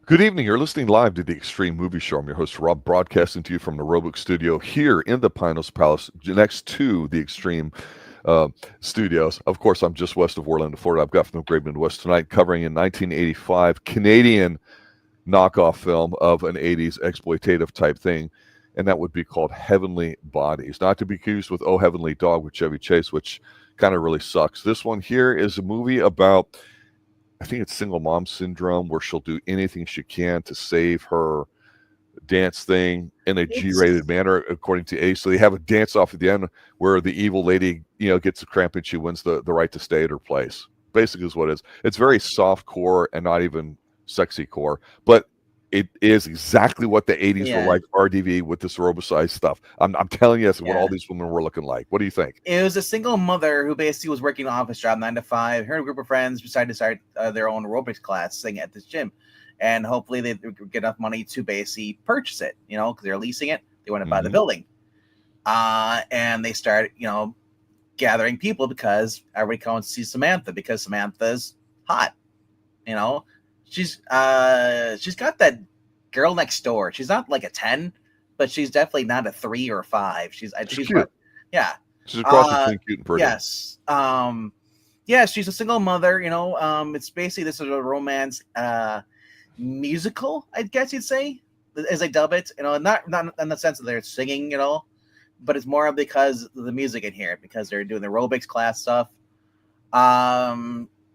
Good evening. You're listening live to the Extreme Movie Show. I'm your host, Rob, broadcasting to you from the Roebuck Studio here in the Pinos Palace, next to the Extreme Studios. Of course, I'm just west of Orlando, Florida. I've got from the Great Midwest tonight, covering a 1985 Canadian knockoff film of an 80s exploitative type thing, and that would be called Heavenly Bodies. Not to be confused with Oh Heavenly Dog with Chevy Chase, which kind of really sucks. This one here is a movie about, I think it's single mom syndrome, where she'll do anything she can to save her dance thing in a G-rated manner, according to Ace. So they have a dance off at the end where the evil lady, gets a cramp and she wins the right to stay at her place. Basically is what it is. It's very soft core and not even sexy core, but it is exactly what the 80s were like, RDV, with this aerobicized stuff. I'm telling you, that's what all these women were looking like. What do you think? It was a single mother who basically was working an office job 9 to 5. Her and a group of friends decided to start their own aerobics class thing at this gym. And hopefully they get enough money to basically purchase it, because they're leasing it. They want to buy the building. And they start, gathering people because everybody comes to see Samantha because Samantha's hot. She's got that girl next door. She's not like a 10, but she's definitely not a 3 or a 5. She's cute. Yeah. She's a cross between cute and pretty. Yes. She's a single mother, it's basically, this is a romance musical, I guess you'd say, as they dub it, not in the sense that they're singing, but it's more because of the music in here, because they're doing the aerobics class stuff.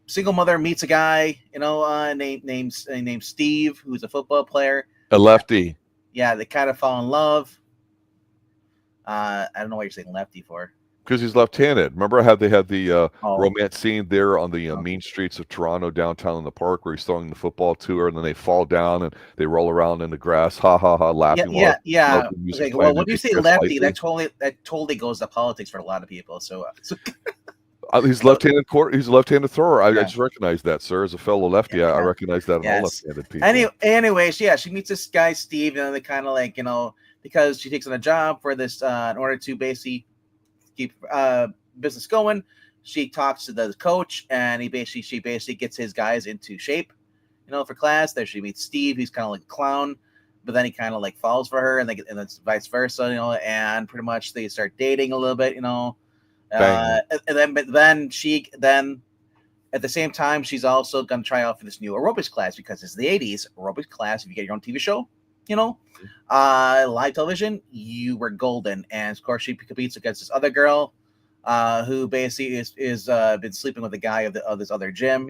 Single mother meets a guy, named Steve, who's a football player. A lefty. Yeah, they kind of fall in love. I don't know what you're saying lefty for. Because he's left-handed. Remember how they had the romance scene there on the mean streets of Toronto, downtown in the park, where he's throwing the football to her, and then they fall down and they roll around in the grass, ha ha ha, laughing. Yeah. Okay, well, when you say lefty, that totally goes to politics for a lot of people. So he's lefty-handed he's a lefty-handed thrower. I just recognize that, sir. As a fellow lefty, I recognize that in all left-handed people. Anyways, she meets this guy Steve, and they kind of because she takes on a job for this in order to basically keep business going. She talks to the coach, and she basically gets his guys into shape, for class. There she meets Steve, who's kind of like a clown, but then he kind of like falls for her, and it's vice versa, and pretty much they start dating a little bit, and then at the same time, she's also going to try out for this new aerobics class, because it's the 80s. Aerobics class, if you get your own TV show, live television, you were golden. And of course, she competes against this other girl who basically is been sleeping with the guy of this other gym,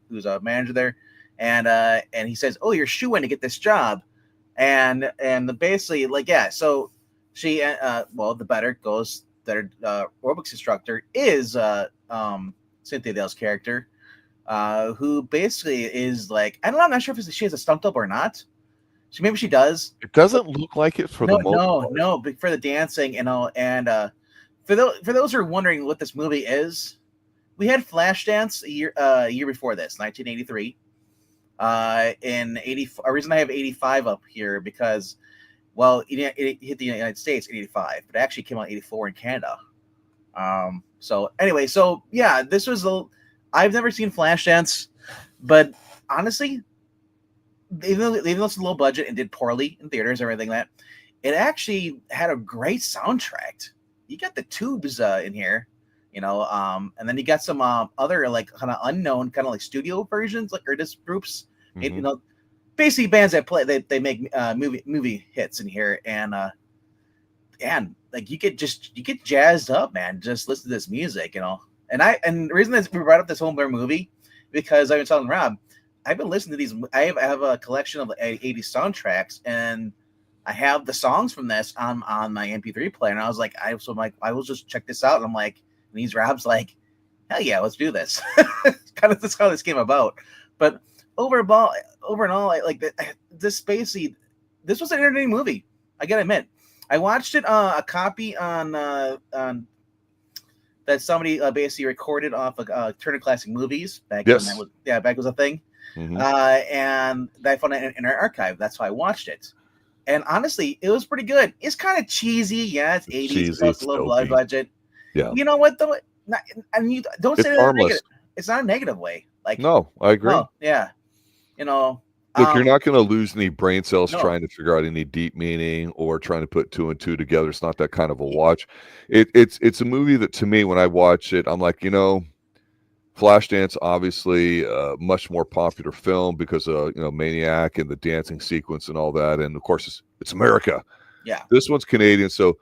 who's a manager there. And he says, "Oh, you're shoo-in to get this job." And basically, so she, the better goes that her aerobics instructor is Cynthia Dale's character, who basically is like, I'm not sure if she has a stunt double or not. Maybe she does. It doesn't look like it for the most part. No, but for the dancing, and for those who are wondering what this movie is, we had Flashdance a year before this, 1983. In 80, a reason I have 85 up here because, well, it hit the United States in 85, but it actually came out in 84 in Canada. So anyway, this was I've never seen Flashdance, but honestly, even though it's a low budget and did poorly in theaters and everything like that, it actually had a great soundtrack. You got the Tubes in here, and then you got some other like kind of unknown kind of like studio versions, like artist groups, basically bands that play they make movie hits in here, and like you get jazzed up, man. Just listen to this music, And the reason that we brought up this whole movie because I've been telling Rob, I've been listening to these. I have a collection of 80s soundtracks, and I have the songs from this on my MP3 player. And I was like, I will just check this out. And I'm like, and he's Rob's like, hell yeah, let's do this. Kind of that's how this came about. But over and all, this basically, this was an entertaining movie. I gotta admit, I watched it a copy on that somebody basically recorded off of Turner Classic Movies back when back was a thing. Mm-hmm. And I found it in our archive. That's how I watched it. And honestly, it was pretty good. It's kind of cheesy. Yeah, it's 80s. It's low budget. Yeah. You know what, though? And don't say that negative. It's not a negative way. Like, no, I agree. Well, yeah. Look, you're not going to lose any brain cells No. trying to figure out any deep meaning or trying to put two and two together. It's not that kind of a watch. It's a movie that, to me, when I watch it, I'm like, Flashdance, obviously, much more popular film because of Maniac and the dancing sequence and all that, and of course it's America. Yeah. This one's Canadian, so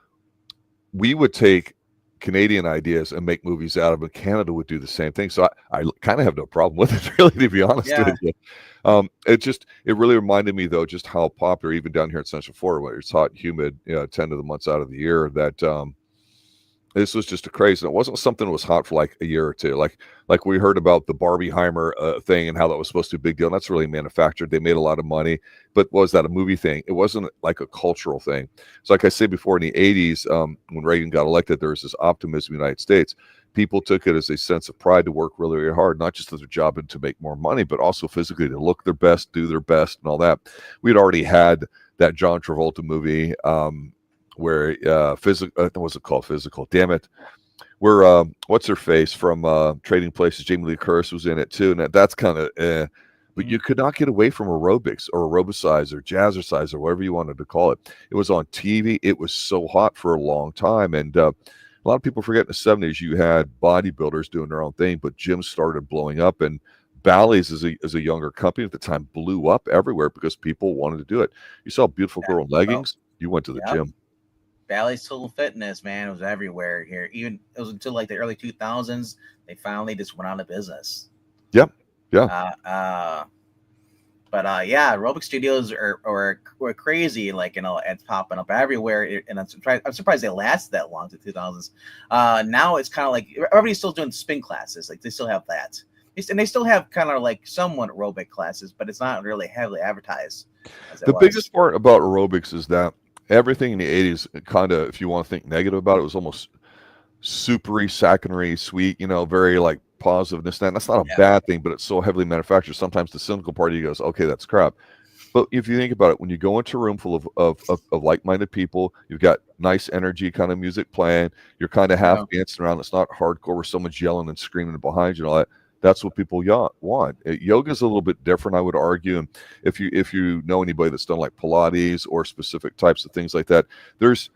we would take Canadian ideas and make movies out of it. Canada would do the same thing. So I kind of have no problem with it, really, to be honest with you. It really reminded me, though, just how popular, even down here in Central Florida, where it's hot and humid, 10 of the months out of the year, that this was just a craze. And it wasn't something that was hot for like a year or two. Like we heard about the Barbieheimer thing and how that was supposed to be a big deal. And that's really manufactured. They made a lot of money. But was that a movie thing? It wasn't like a cultural thing. So like I said before, in the 80s, when Reagan got elected, there was this optimism in the United States. People took it as a sense of pride to work really, really hard, not just as a job and to make more money, but also physically to look their best, do their best, and all that. We'd already had that John Travolta movie, where what was it called? Physical. Damn it. Where what's her face from Trading Places? Jamie Lee Curtis was in it too, and that's kind of. But you could not get away from aerobics or aerobicize or jazzercise or whatever you wanted to call it. It was on TV. It was so hot for a long time, and a lot of people forget in the 70s you had bodybuilders doing their own thing, but gyms started blowing up, and Bally's as a younger company at the time blew up everywhere because people wanted to do it. You saw a beautiful girl in leggings, you went to the gym. Bally's Total Fitness, man, it was everywhere here. Even it was until like the early 2000s, they finally just went out of business. Yep. Yeah. Yeah, aerobic studios were crazy. Like, it's popping up everywhere, and I'm surprised they lasted that long to 2000s. Now it's kind of like everybody's still doing spin classes. Like, they still have that, and they still have kind of like somewhat aerobic classes, but it's not really heavily advertised. The biggest part about aerobics is that everything in the 80s, kind of, if you want to think negative about it, was almost supery, sacchariney, sweet, very like positiveness. That's not a bad thing, but it's so heavily manufactured. Sometimes the cynical part of you goes, okay, that's crap. But if you think about it, when you go into a room full of like-minded people, you've got nice energy kind of music playing, you're kind of half dancing around. It's not hardcore where someone's yelling and screaming behind you and all that. That's what people want. Yoga is a little bit different, I would argue. And if you know anybody that's done like Pilates or specific types of things like that, there's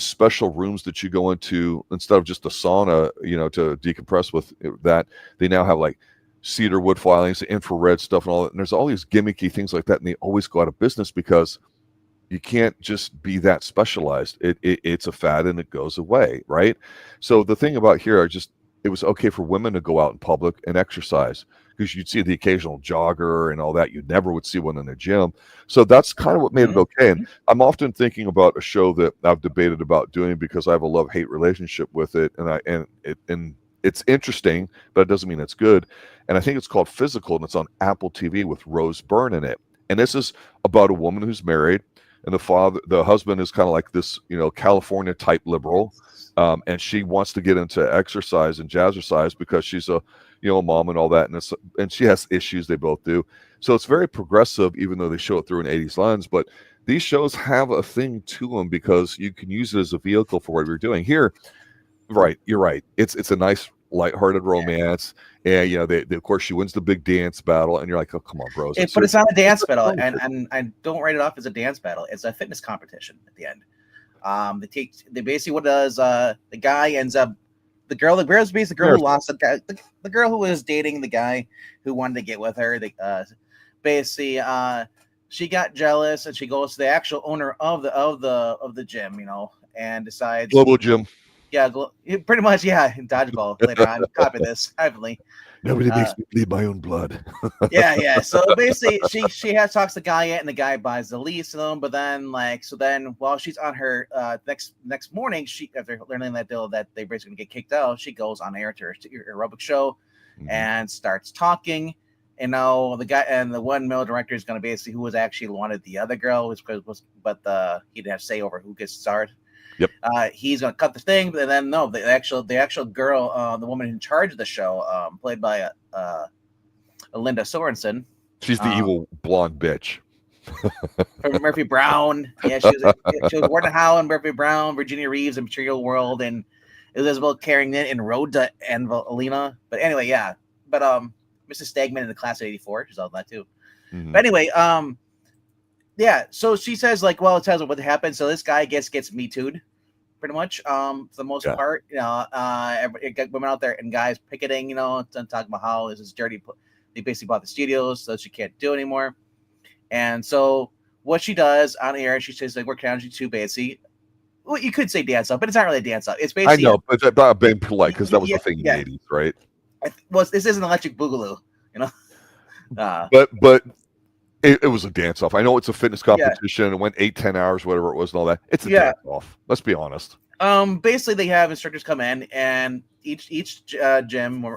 special rooms that you go into instead of just a sauna, to decompress with that. They now have like cedar wood filings, infrared stuff, and all that. And there's all these gimmicky things like that, and they always go out of business because you can't just be that specialized. It's a fad and it goes away, right? So the thing about here, it was okay for women to go out in public and exercise because you'd see the occasional jogger and all that. You never would see one in a gym. So that's kind of what made it okay. And I'm often thinking about a show that I've debated about doing because I have a love-hate relationship with it. And it's interesting, but it doesn't mean it's good. And I think it's called Physical, and it's on Apple TV with Rose Byrne in it. And this is about a woman who's married, and the husband is kind of like this, California type liberal. And she wants to get into exercise and jazzercise because she's a mom and all that, and she has issues. They both do. So it's very progressive, even though they show it through an 80s lens. But these shows have a thing to them because you can use it as a vehicle for what you're doing here. Right, you're right. It's a nice lighthearted romance, and of course she wins the big dance battle, and you're like, oh, come on, bros. But it's not a dance battle, and I don't write it off as a dance battle. It's a fitness competition at the end. They basically, what does the guy ends up, the girl who lost the guy, the girl who was dating the guy who wanted to get with her, she got jealous, and she goes to the actual owner of the gym, and decides Global Gym. Yeah, pretty much. Yeah, in dodgeball later on. Copy this, heavily. Nobody makes me bleed my own blood. Yeah. So basically, she talks the guy in, and the guy buys the lease of them. But then, while she's on her next morning, after learning that deal that they basically get kicked out, she goes on air to her aerobic show and starts talking. The guy and the one male director is going to basically who was actually wanted the other girl, but he didn't have say over who gets started. Yep. He's gonna cut the thing, but then no, the actual girl, the woman in charge of the show, played by Linda Sorensen. She's the evil blonde bitch. From Murphy Brown. Yeah, she was Warden Howe and Murphy Brown, Virginia Reeves in Material World, and Elizabeth Carrington in Road to Elena. But anyway, yeah. But Mrs. Stagman in the class of '84. She's all that too. Mhm. But anyway, yeah. So she says like, well, it tells her what happened. So this guy gets Me Too'd, pretty much. For the most part, women out there and guys picketing, talking about how this is dirty. They basically bought the studios, so she can't do it anymore. And so what she does on air, she says like, we're counting to basically. Well, you could say dance up, but it's not really a dance up. It's basically I know, but I'm being polite because that was the thing in the 80s, right? Well, this isn't Electric Boogaloo, But it was a dance off. I know it's a fitness competition. It went 8-10 hours, whatever it was, and all that. It's a dance off. Let's be honest. Basically, they have instructors come in, and each gym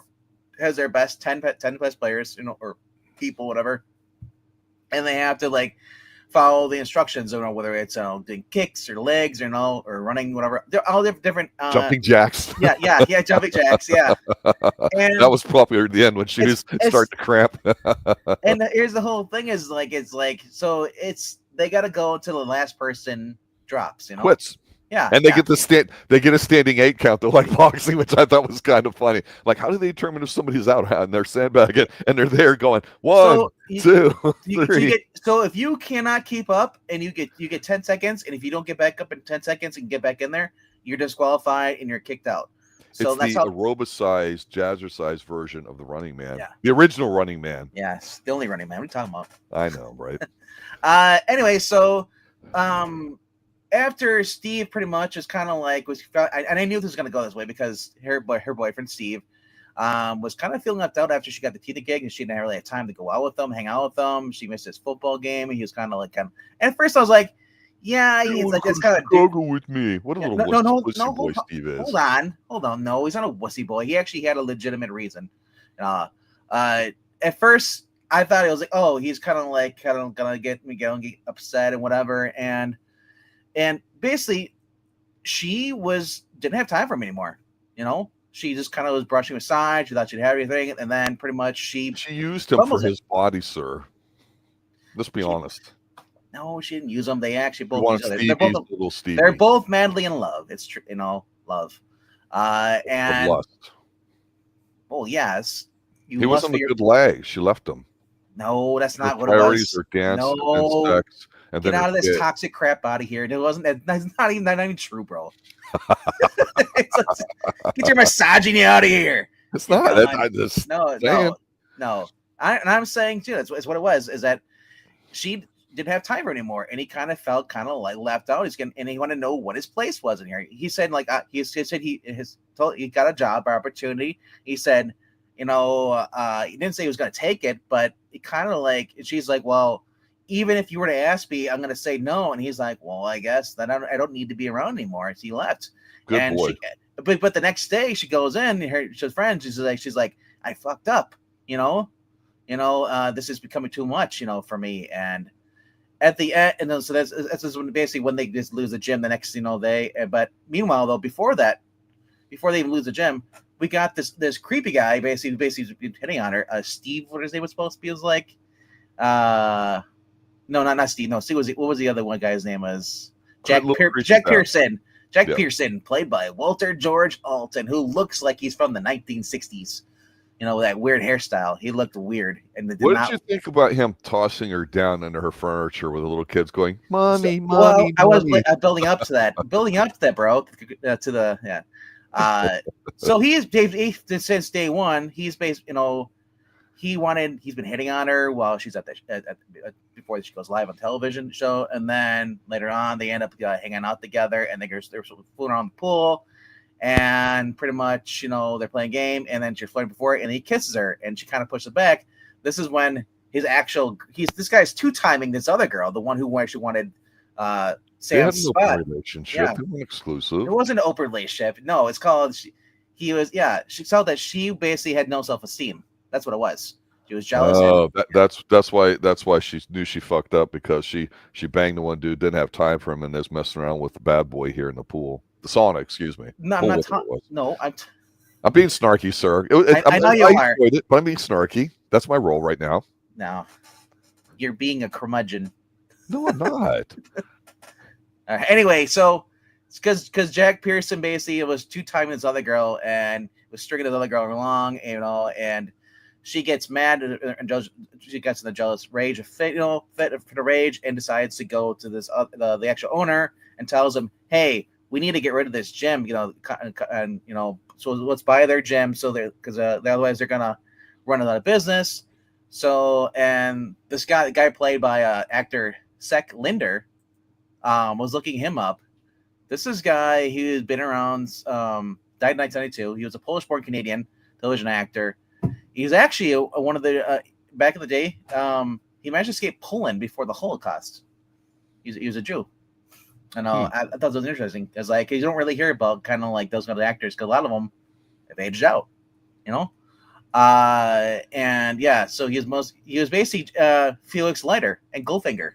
has their best 10 best players, or people, whatever, and they have to like follow the instructions, whether it's doing kicks or legs or running, whatever. They're all different. Jumping jacks. Yeah, jumping jacks. Yeah, and that was probably at the end when she was starting to cramp. And here's the whole thing: is like they got to go until the last person drops. Quits. Yeah, and they get a standing 8 count. They're like boxing, which I thought was kind of funny. Like, how do they determine if somebody's out and they're sandbagging and they're there going 1, 2, 3? So if you cannot keep up and you get 10 seconds, and if you don't get back up in 10 seconds and get back in there, you're disqualified and you're kicked out. So it's the aerobicized, jazzercise version of the Running Man. Yeah. The original Running Man. Yes, the only Running Man. What are you talking about? I know, right? Anyway, so after Steve pretty much is kind of like and I knew this was going to go this way because her boyfriend Steve was kind of feeling left out after she got the Tait gig, and she didn't really have time to go out with them, hang out with them. She missed his football game, and he was kind of and at first I was like, yeah, he's like, it's kind of struggle with me. What a little wussy boy Steve is. Hold on. No, he's not a wussy boy. He actually had a legitimate reason. At first I thought it was like, oh, he's kind of gonna get me get upset and whatever, and basically she didn't have time for him anymore. She just kind of was brushing aside. She thought she'd have everything, and then pretty much she used him for his body, sir. Let's be honest. No, she didn't use them. They actually both they're both madly in love. It's true, love. And lust. Oh yes, he wasn't a good lag. She left him. No, that's not what it was. Or dance, no, and sex, and get out of this toxic crap out of here. It wasn't. That's not even true, bro. Get your misogyny out of here. It's not. No. I'm saying too. It's what it was. Is that she didn't have time for anymore, and he kind of felt kind of like left out. And he wanted to know what his place was in here. He said he got a job opportunity. He said, he didn't say he was going to take it, but he kind of she's like, well, even if you were to ask me, I'm going to say no. And he's like, well, I guess then I don't need to be around anymore. So he left. Good boy. But the next day she goes in, she's friends. She's like, I fucked up, this is becoming too much, for me. And at the end, and then, so that's when they just lose the gym the next, but meanwhile though, before they even lose the gym, we got this creepy guy basically hitting on her. Steve, what his name was supposed to be, was like, no, not Steve. No, Steve what was the other one guy's name was? Jack Pearson. Jack Pearson, played by Walter George Alton, who looks like he's from the 1960s. That weird hairstyle. He looked weird. What did you think about him tossing her down under her furniture with the little kids going, "Mommy, mommy"? Well, I was building up to that, bro. So he's since day one. He's based, he's been hitting on her while she's at before she goes live on television show, and then later on they end up hanging out together, and they're fooling around the pool, and pretty much they're playing a game, and then she's flirting before it, and he kisses her, and she kind of pushes it back. This is when this guy's two-timing this other girl, the one who actually wanted Sam's spot. They had an open relationship. It wasn't exclusive. It wasn't an open relationship. No, it's called. She felt that she basically had no self-esteem. That's what it was. She was jealous. Oh, that's why she knew she fucked up, because she banged the one dude, didn't have time for him, and is messing around with the bad boy here in the pool, the sauna. Excuse me. No, I'm being snarky, sir. I know you are, but I'm being snarky. That's my role right now. No, you're being a curmudgeon. No, I'm not. Anyway, so it's because Jack Pearson basically was two-timing this other girl and was stringing this other girl along, and she gets mad and she gets in the jealous rage, fit for the rage, and decides to go to this the actual owner and tells him, "Hey, we need to get rid of this gym, and so let's buy their gym because otherwise they're gonna run out of business." So, and this guy, the guy played by actor Linder, was looking him up. This is a guy who's been around, died in 1992. He was a Polish-born Canadian television actor. He's actually one of the back in the day. He managed to escape Poland before the Holocaust. He was a Jew, and I thought that was interesting because you don't really hear about kind of like those kind of actors because a lot of them have aged out, and yeah, so he was basically Felix Leiter and Goldfinger.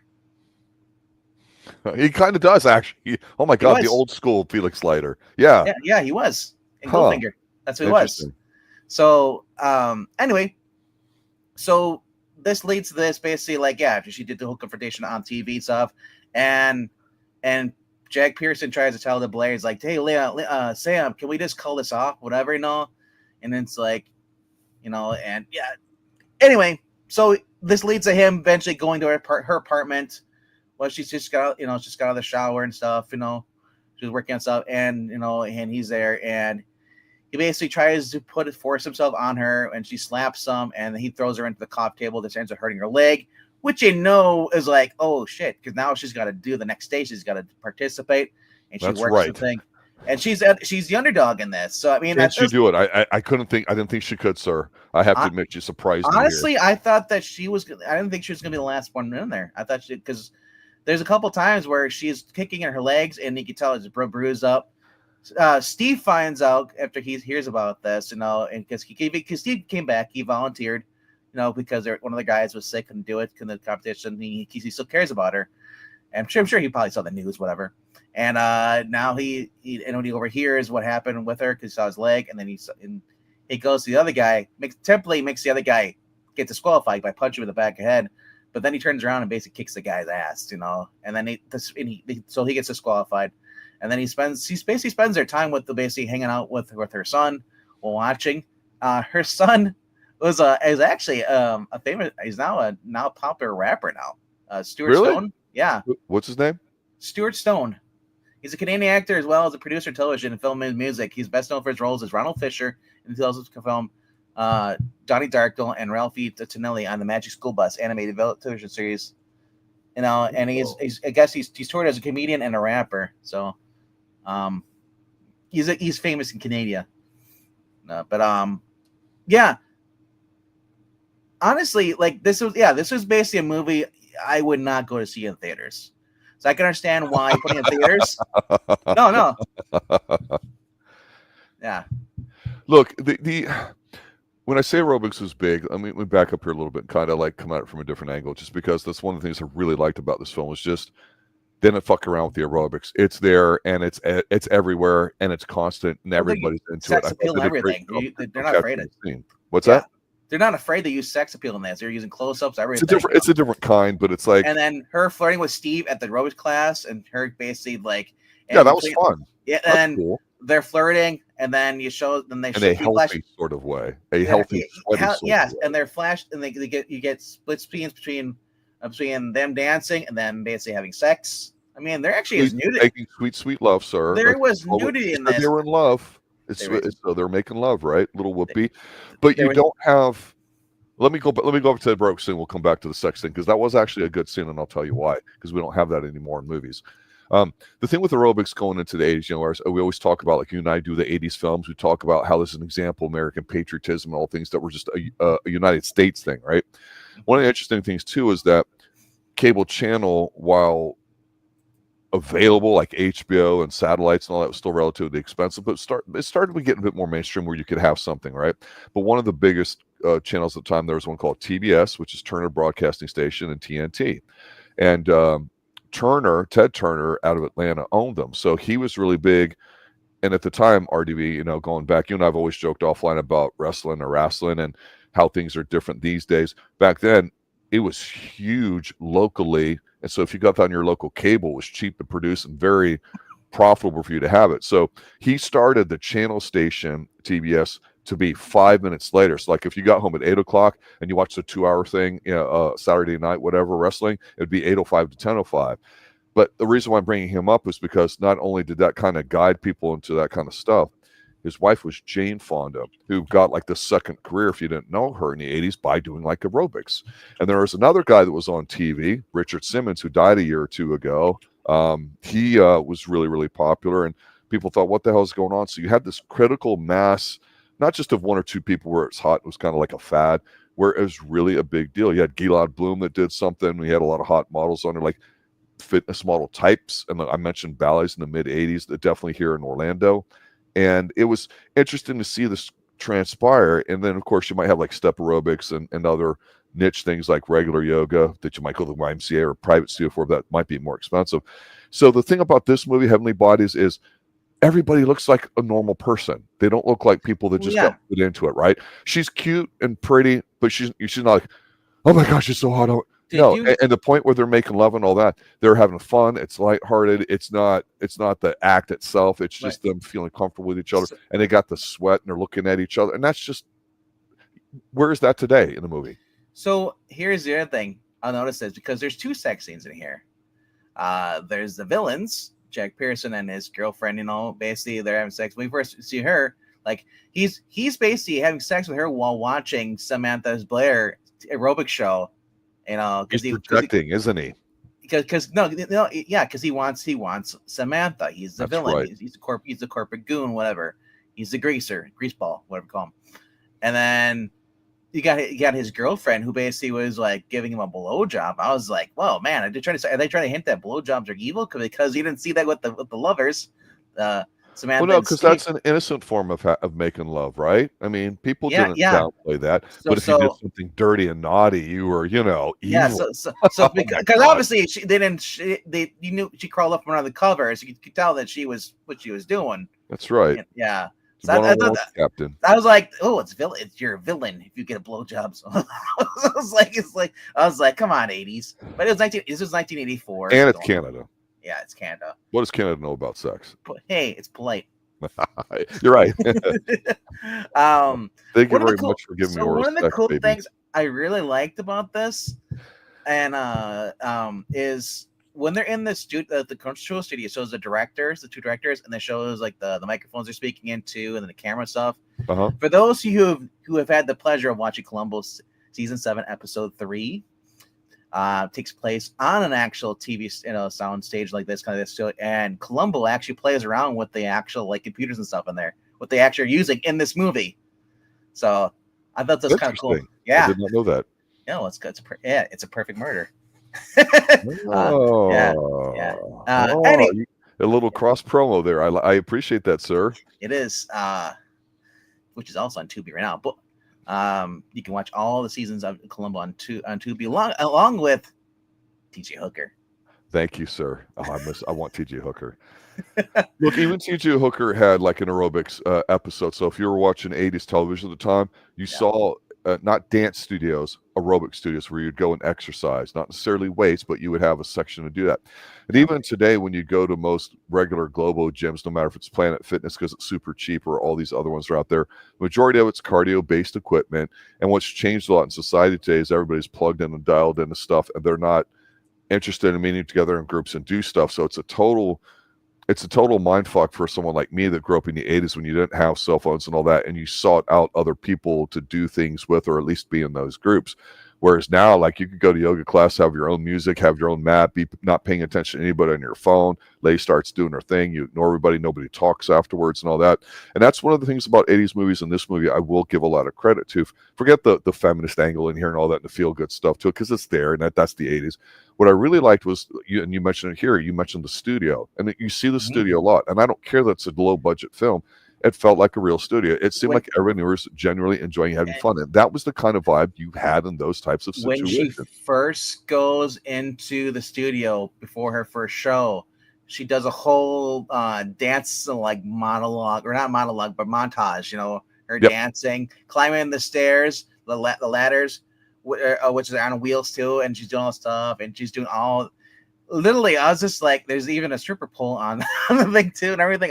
He kind of does actually. Oh my God, the old school Felix Leiter. Yeah, he was in Goldfinger. That's who he was. So, anyway, so this leads to this basically after she did the whole confrontation on TV stuff, and Jack Pearson tries to tell the Blairs "Hey, Sam, can we just call this off, whatever, and it's and yeah. Anyway, so this leads to him eventually going to her apartment. Well, she's just got out of the shower and stuff, she's working on stuff, and and he's there, and he basically tries to force himself on her, and she slaps him, and he throws her into the coffee table that ends up hurting her leg, which is oh shit, because now she's got to do the next day, she's got to participate, and she works the thing, and she's the underdog in this. So I mean, can she do it? I didn't think she could, sir. I have to admit, she surprised me. Honestly, I thought that I didn't think she was going to be the last one in there. I thought because there's a couple times where she's kicking at her legs, and you can tell it's bruised up. Steve finds out after he hears about this, and because Steve came back, he volunteered, because one of the guys was sick, couldn't do it in the competition. He still cares about her, and I'm sure he probably saw the news, whatever. And now he overhears what happened with her because he saw his leg, and then he goes to the other guy, makes the other guy get disqualified by punching him in the back of the head. But then he turns around and basically kicks the guy's ass, and then so he gets disqualified. And then he basically spends their time basically hanging out with her son while watching. Her son is actually a famous. He's now a popular rapper now. Stuart Stone. Yeah. What's his name? Stuart Stone. He's a Canadian actor as well as a producer of television and film and music. He's best known for his roles as Ronald Fisher in the 2000 film Donnie Darko and Ralphie Tonelli on the Magic School Bus animated television series. And I guess he's toured as a comedian and a rapper. So. He's famous in Canada, yeah. Honestly, this was basically a movie I would not go to see in theaters. So I can understand why putting it in theaters. No. Yeah. Look, when I say aerobics was big, I mean, we back up here a little bit and kind of come at it from a different angle, just because that's one of the things I really liked about this film was just. Then it fuck around with the aerobics. It's there and it's everywhere and it's constant and everybody's into sex appeal and everything. They're not afraid of it. What's that? They're not afraid to use sex appeal in this. They're using close-ups, everything. It's a different kind, but it's and then her flirting with Steve at the aerobics class and her basically that was fun. Yeah, and cool. They're flirting, and then you show them in a healthy sort of way, healthy, and they're flashed, and you get split scenes between them dancing and then basically having sex. I mean, there actually is nudity. Making sweet love, sir. There was nudity in this. They were in love. So they're making love, right? Little whoopee. But you don't have. Let me go up to the broke scene. We'll come back to the sex thing because that was actually a good scene, and I'll tell you why. Because we don't have that anymore in movies. The thing with aerobics going into the 80s, we always talk about, you and I do the 80s films. We talk about how this is an example of American patriotism and all things that were just a United States thing, right? One of the interesting things too is that cable channel, while available like HBO and satellites and all that, was still relatively expensive, but it started to get a bit more mainstream where you could have something, right? But one of the biggest channels at the time, there was one called TBS, which is Turner Broadcasting Station, and TNT. And Ted Turner out of Atlanta owned them. So he was really big. And at the time, RDB, going back, you and I have always joked offline about wrestling and how things are different these days. Back then, it was huge locally. And so if you got that on your local cable, it was cheap to produce and very profitable for you to have it. So he started the channel station, TBS, to be 5 minutes later. So like if you got home at 8 o'clock and you watched a 2 hour thing, Saturday night, whatever, wrestling, it'd be 8:05 to 10:05. But the reason why I'm bringing him up is because not only did that kind of guide people into that kind of stuff, his wife was Jane Fonda, who got like the second career, if you didn't know her, in the 80s by doing like aerobics. And there was another guy that was on TV, Richard Simmons, who died a year or two ago. He was really, really popular, and people thought, what the hell is going on? So you had this critical mass, not just of one or two people where it's hot, it was kind of like a fad, where it was really a big deal. You had Gilad Bloom that did something. We had a lot of hot models on there, like fitness model types. And I mentioned ballets in the mid 80s that definitely here in Orlando. And it was interesting to see this transpire. And then, of course, you might have like step aerobics and other niche things like regular yoga that you might go to the YMCA or private studio for, that might be more expensive. So the thing about this movie, Heavenly Bodies, is everybody looks like a normal person. They don't look like people that just got put into it, right? She's cute and pretty, but she's not like, oh my gosh, she's so hot. And the point where they're making love and all that, they're having fun. It's lighthearted. It's not the act itself. It's just them feeling comfortable with each other. And they got the sweat and they're looking at each other. And that's just, where is that today in the movie? So here's the other thing I'll notice is because there's two sex scenes in here. There's the villains, Jack Pearson and his girlfriend, basically they're having sex. When we first see her, like he's basically having sex with her while watching Samantha Blair aerobic show. He's projecting, isn't he? Because he wants Samantha. He's the villain. Right. He's the corporate goon, whatever. He's the greaseball, whatever you call him. And then you got his girlfriend who basically was like giving him a blowjob. I was like, "Whoa, man! Are they trying to hint that blowjobs are evil?" Because you didn't see that with the lovers. Samantha. Well, no, because that's an innocent form of making love, right? I mean, people didn't downplay that. But if you did something dirty and naughty, you were, evil. Yeah. So because obviously you knew she crawled up from under the covers. You could tell that she was what she was doing. That's right. Yeah. So I thought Captain. I was like, oh, you're a villain if you get a blowjob. So I was like, come on, 80s. But this was 1984. And it's Canada. Yeah, it's Canada. What does Canada know about sex? But hey, it's polite. You're right. Thank you very much for giving me your respect, one of the cool baby. things I really liked about this, and is when they're in the control studio, shows the two directors, and they shows like the microphones they're speaking into, and then the camera stuff. Uh-huh. For those who have had the pleasure of watching Columbo season 7, episode 3. Takes place on an actual TV, sound stage like this kind of show, and Columbo actually plays around with the actual like computers and stuff in there, what they actually are using in this movie. So I thought that's kind of cool. Yeah, I did not know that. Yeah, well, it's a perfect murder. A little cross promo there. I appreciate that, sir. It is, which is also on Tubi right now, but. You can watch all the seasons of Columbo on Tubi along with TJ Hooker. Thank you, sir. I want TJ Hooker. Look, even TJ Hooker had like an aerobics episode. So if you were watching 80s television at the time, you saw not dance studios, aerobic studios where you'd go and exercise, not necessarily weights, but you would have a section to do that. And even today, when you go to most regular Globo gyms, no matter if it's Planet Fitness because it's super cheap or all these other ones are out there, the majority of it's cardio-based equipment. And what's changed a lot in society today is everybody's plugged in and dialed into stuff, and they're not interested in meeting together in groups and do stuff. So it's a total mind fuck for someone like me that grew up in the 80s when you didn't have cell phones and all that, and you sought out other people to do things with, or at least be in those groups. Whereas now, like, you could go to yoga class, have your own music, have your own mat, be not paying attention to anybody on your phone. Lady starts doing her thing. You ignore everybody. Nobody talks afterwards and all that. And that's one of the things about 80s movies, and this movie I will give a lot of credit to. Forget the feminist angle in here and all that and the feel-good stuff to it, because it's there, and that's the 80s. What I really liked was, and you mentioned it here, you mentioned the studio. And you see the studio a lot. And I don't care that it's a low-budget film. It felt like a real studio. It seemed like everyone was genuinely enjoying having fun. And that was the kind of vibe you had in those types of situations. When she first goes into the studio before her first show, she does a whole dance like monologue, or not monologue, but montage, her dancing, climbing the stairs, the ladders, which is on wheels too. And she's doing all stuff, and she's doing all, literally, I was just like, there's even a stripper pole on the thing too and everything.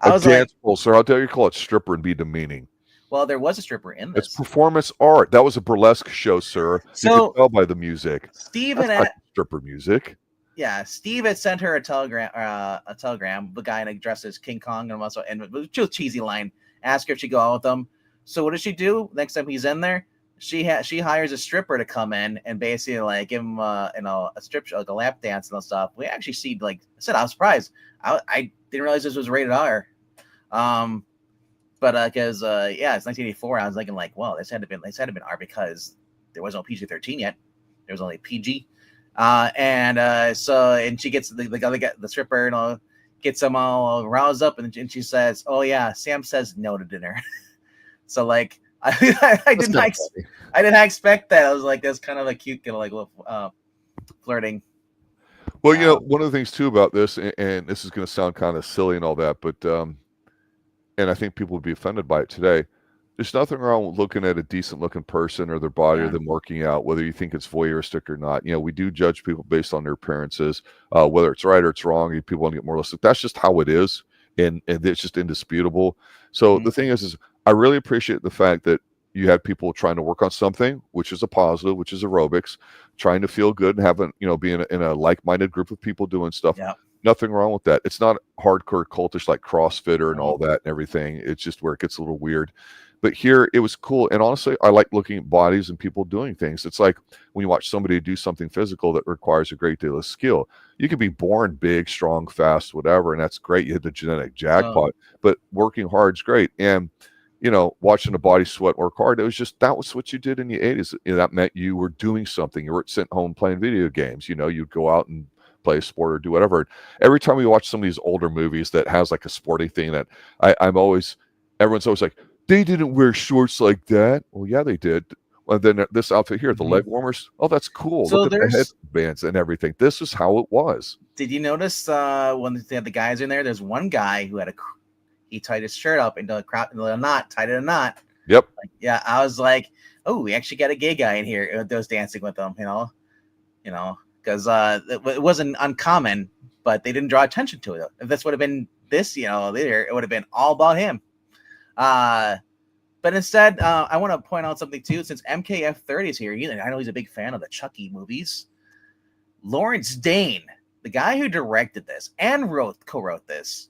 I was dance pole, sir. How dare you call it stripper and be demeaning? Well, there was a stripper in It's this. performance art. That was a burlesque show, sir. You could So tell by the music. Steve That's and not stripper music. yeah, Steve had sent her a telegram. The guy in dressed as King Kong and also and it was just cheesy line. Ask her if she'd go out with him. So what does she do next time he's in there? She hires a stripper to come in and basically like give him a strip show, like a lap dance and stuff. We actually see like I said, I was surprised. I didn't realize this was rated R. But because yeah, it's 1984. I was thinking like, well, this had to been R because there was no PG-13 yet. There was only PG. And she gets the stripper, gets them all roused up, and she says, "Oh yeah, Sam says no to dinner." So like, I did not expect that. I was like, that's kind of a cute, flirting. Well, one of the things too about this, and this is going to sound kind of silly and all that, but and I think people would be offended by it today. There's nothing wrong with looking at a decent looking person or their body or them working out, whether you think it's voyeuristic or not. We do judge people based on their appearances, whether it's right or it's wrong. People want to get more realistic. That's just how it is, and it's just indisputable. So the thing is I really appreciate the fact that you had people trying to work on something, which is a positive, which is aerobics, trying to feel good and having, being in a like-minded group of people doing stuff. Yeah. Nothing wrong with that. It's not hardcore cultish like CrossFitter and all that and everything. It's just where it gets a little weird. But here it was cool. And honestly, I like looking at bodies and people doing things. It's like when you watch somebody do something physical that requires a great deal of skill. You can be born big, strong, fast, whatever, and that's great. You hit the genetic jackpot. But working hard is great. And watching a body sweat work hard, that was what you did in the 80s. That meant you were doing something. You weren't sitting home playing video games. You'd go out and play a sport or do whatever. Every time we watch some of these older movies that has like a sporting thing that everyone's always like, they didn't wear shorts like that. Well, yeah, they did. Well, then this outfit here, the leg warmers. Oh, that's cool. So look at the headbands and everything. This is how it was. Did you notice when they had the guys in there? There's one guy who he tied his shirt up into a knot, tied it in a knot. Yep. Yeah, I was like, oh, we actually got a gay guy in here that was dancing with them. Because it wasn't uncommon, but they didn't draw attention to it. If this would have been this, later, it would have been all about him. But instead, I want to point out something too. Since MKF30 is here, I know he's a big fan of the Chucky movies. Lawrence Dane, the guy who directed this and co-wrote this,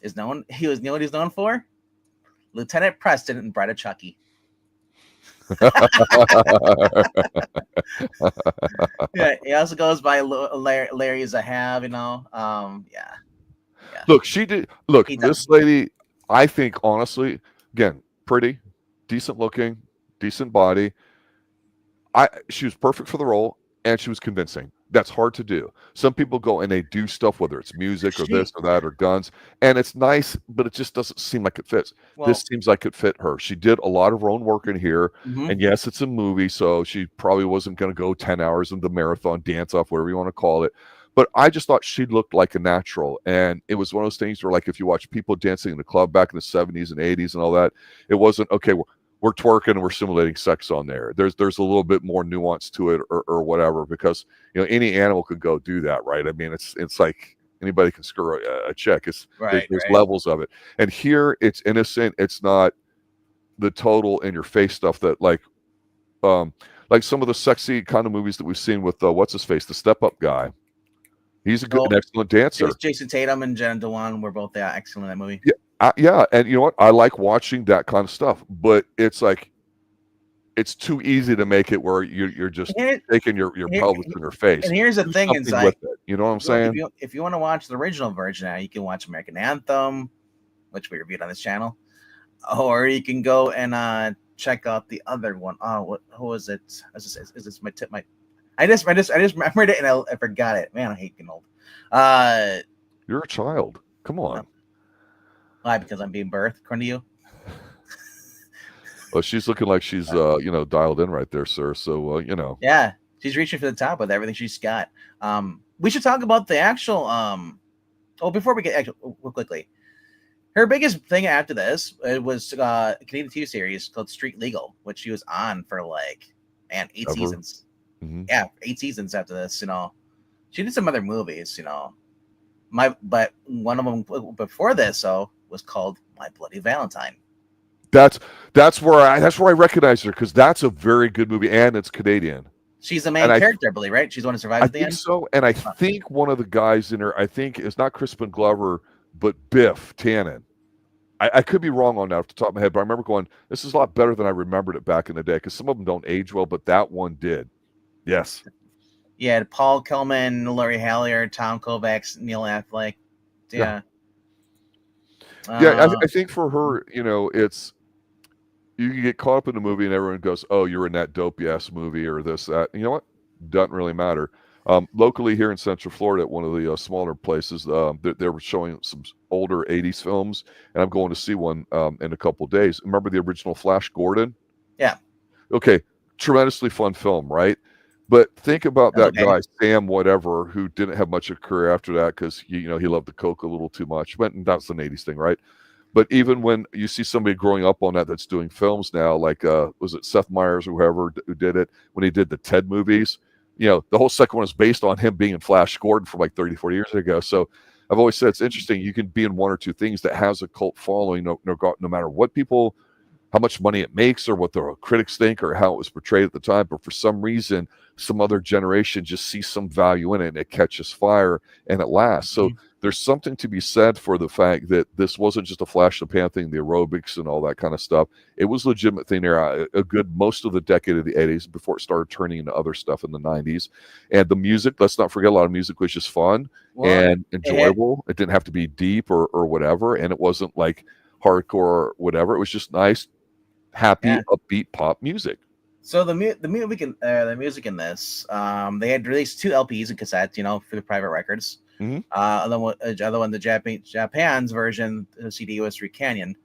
is known. You know what he's known for? Lieutenant Preston in Bride of Chucky. Yeah, he also goes by Larry Zahab. Yeah. Look, she did. Look, this lady. I think honestly, again, pretty, decent looking, decent body. She was perfect for the role, and she was convincing. That's hard to do. Some people go and they do stuff, whether it's music or this or that or guns, and it's nice, but it just doesn't seem like it fits. This seems like it fit her. She did a lot of her own work in here, and yes, it's a movie, so she probably wasn't going to go 10 hours in the marathon dance off, whatever you want to call it. But I just thought she looked like a natural, and it was one of those things where, like, if you watch people dancing in the club back in the 70s and 80s and all that, it wasn't okay. We're twerking and we're simulating sex on there. There's a little bit more nuance to it or whatever, because any animal could go do that, right? I mean, it's like anybody can screw a chick. There's levels of it, and here it's innocent. It's not the total in your face stuff that like some of the sexy kind of movies that we've seen with what's his face, the Step Up guy. He's an excellent dancer. Jason Tatum and Jenna Dewan were both excellent in that movie. Yeah. Yeah, and you know what? I like watching that kind of stuff, but it's like it's too easy to make it where you're just taking your pelvis in your face. And here's the thing: inside, you know what I'm saying? If you want to watch the original version, now you can watch American Anthem, which we reviewed on this channel, or you can go and check out the other one. Oh, who was it? Is this my tip? I just remembered it and I forgot it. Man, I hate getting old. You're a child. Come on. Why? Because I'm being birthed, according to you? Well, she's looking like she's dialed in right there, sir. So Yeah, she's reaching for the top with everything she's got. We should talk about the actual before we get real quickly. Her biggest thing after this, it was a Canadian TV series called Street Legal, which she was on for 8 seasons. Mm-hmm. Yeah, 8 seasons after this. She did some other movies. But one of them before this was called My Bloody Valentine. That's where I recognize her, because that's a very good movie, and it's Canadian. She's the main character, I believe, right? She's the one who survives at the end. So, and I think one of the guys in her, I think it's not Crispin Glover, but Biff Tannen. I could be wrong on that off the top of my head, but I remember going, this is a lot better than I remembered it back in the day, because some of them don't age well, but that one did. Yes. Yeah, Paul Kelman, Laurie Hallier, Tom Kovacs, Neil Affleck. Yeah. I think for her, it's, you can get caught up in the movie and everyone goes, oh, you're in that dopey ass movie or this, that. You know what? Doesn't really matter. Locally here in Central Florida, at one of the smaller places, they were showing some older 80s films, and I'm going to see one in a couple of days. Remember the original Flash Gordon? Yeah. Okay. Tremendously fun film, right? But think about that guy, Sam whatever, who didn't have much of a career after that because, he loved the coke a little too much. But that's an 80s thing, right? But even when you see somebody growing up on that's doing films now, like, was it Seth Meyers or whoever who did it, when he did the Ted movies, the whole second one is based on him being in Flash Gordon from like 30, 40 years ago. So I've always said it's interesting. You can be in one or two things that has a cult following, no matter what people, how much money it makes or what the critics think or how it was portrayed at the time. But for some reason, some other generation just sees some value in it and it catches fire and it lasts. So there's something to be said for the fact that this wasn't just a flash in the pan thing, the aerobics and all that kind of stuff. It was a legitimate thing there a good most of the decade of the 80s before it started turning into other stuff in the 90s. And the music, let's not forget, a lot of music was just fun and enjoyable. It didn't have to be deep or whatever. And it wasn't like hardcore or whatever. It was just nice, happy, upbeat pop music. So the music in this, they had released 2 LPs and cassettes, for the private records. Mm-hmm. Other one, the Japan's version, the CD was Street Canyon.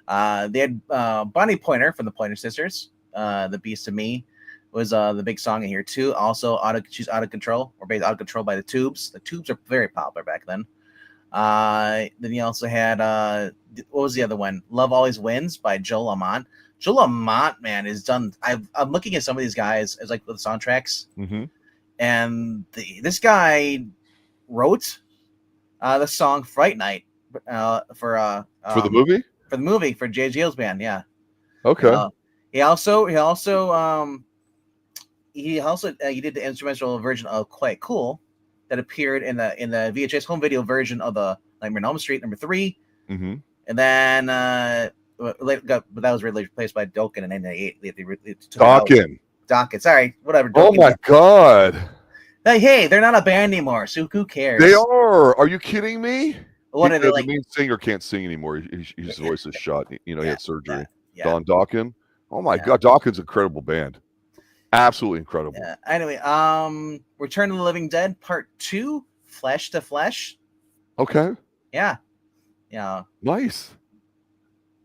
They had Bonnie Pointer from the Pointer Sisters. The Beast of Me was the big song in here too. Also, She's Out of Control, or Out of Control by the Tubes. The Tubes are very popular back then. Then you also had what was the other one? Love Always Wins by Joe Lamont. Joe Lamont, man, is done. I'm looking at some of these guys as like the soundtracks, and this guy wrote the song "Fright Night" for the movie. For the movie for Jay Gill's band, yeah. Okay. He also he did the instrumental version of "Quite Cool" that appeared in the VHS home video version of the Nightmare on Elm Street #3, and then. But that was replaced by Dokken in 1998. Dokken, sorry, whatever. Dokken. Oh my God! Hey, they're not a band anymore, so who cares? They are. Are you kidding me? What are they like? The main singer can't sing anymore. His voice is shot. He had surgery. Don Dokken. Oh my God, Dokken's an incredible band. Absolutely incredible. Yeah. Anyway, Return of the Living Dead Part 2, Flesh to Flesh. Okay. Yeah. Nice.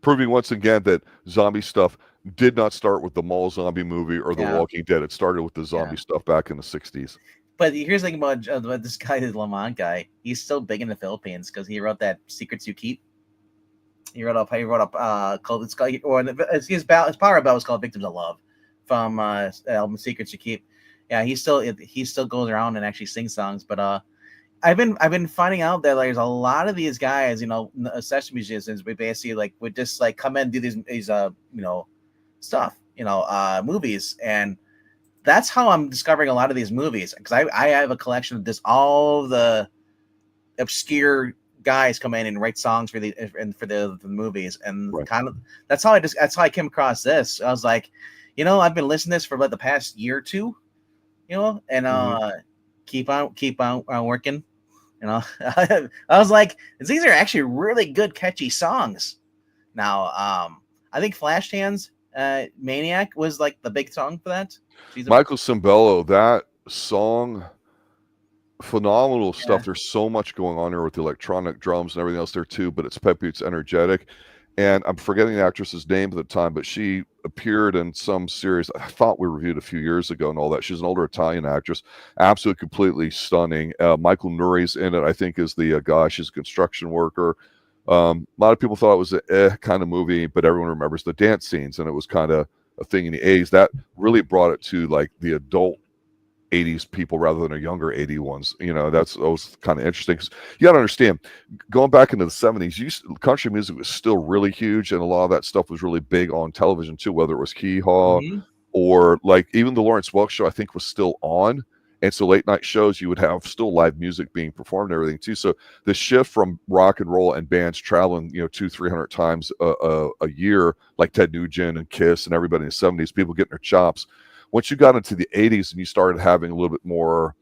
Proving once again that zombie stuff did not start with the mall zombie movie or The Walking Dead. It started with the zombie stuff back in the 60s. But here's the thing about this guy, this Lamont guy. He's still big in the Philippines because he wrote that Secrets You Keep. He wrote up called his power ballad was called Victims of Love from album Secrets You Keep. Yeah, he still goes around and actually sings songs, but I've been finding out that there's a lot of these guys, session musicians, we basically would just come in and do these stuff, movies, and that's how I'm discovering a lot of these movies, because I have a collection of all the obscure guys come in and write songs for the movies, and kind of that's how I came across this. I was like, I've been listening to this for about the past year or two, and keep on working. I was like, these are actually really good, catchy songs. Now, I think Flashdance Maniac was the big song for that. Michael Cimbello, that song, phenomenal stuff. There's so much going on here with the electronic drums and everything else there too, but it's peppy, it's energetic. And I'm forgetting the actress's name at the time, but she appeared in some series I thought we reviewed a few years ago and all that. She's an older Italian actress, absolutely completely stunning. Michael Nuri's in it, I think, is the guy. She's a construction worker. A lot of people thought it was a kind of movie, but everyone remembers the dance scenes, and it was kind of a thing in the 80s. That really brought it to the adult 80s people rather than a younger 80 ones. That's always kind of interesting, because you got to understand, going back into the 70s, country music was still really huge, and a lot of that stuff was really big on television too, whether it was Hee Haw or like even the Lawrence Welk show, I think, was still on. And so late night shows, you would have still live music being performed and everything too. So the shift from rock and roll and bands traveling, 200-300 times a year, like Ted Nugent and Kiss and everybody in the 70s, people getting their chops. Once you got into the 80s and you started having a little bit more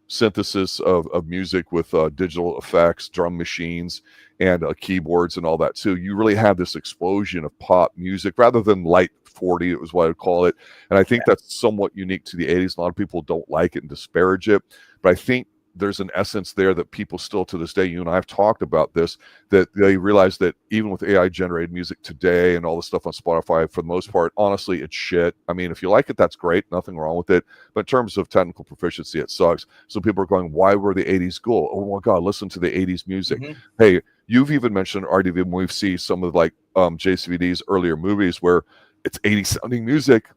synthesis of music with digital effects, drum machines, and keyboards and all that too, you really had this explosion of pop music rather than light 40, it was what I would call it. And I think that's somewhat unique to the 80s. A lot of people don't like it and disparage it, but I think there's an essence there that people still to this day, you and I have talked about this, that they realize that even with AI generated music today and all the stuff on Spotify, for the most part, honestly, it's shit. I mean, if you like it, that's great, nothing wrong with it, but in terms of technical proficiency, it sucks. So people are going, why were the 80s cool? Oh my God, listen to the 80s music. Hey, you've even mentioned RDV when we see some of like JCVD's earlier movies where it's 80s sounding music,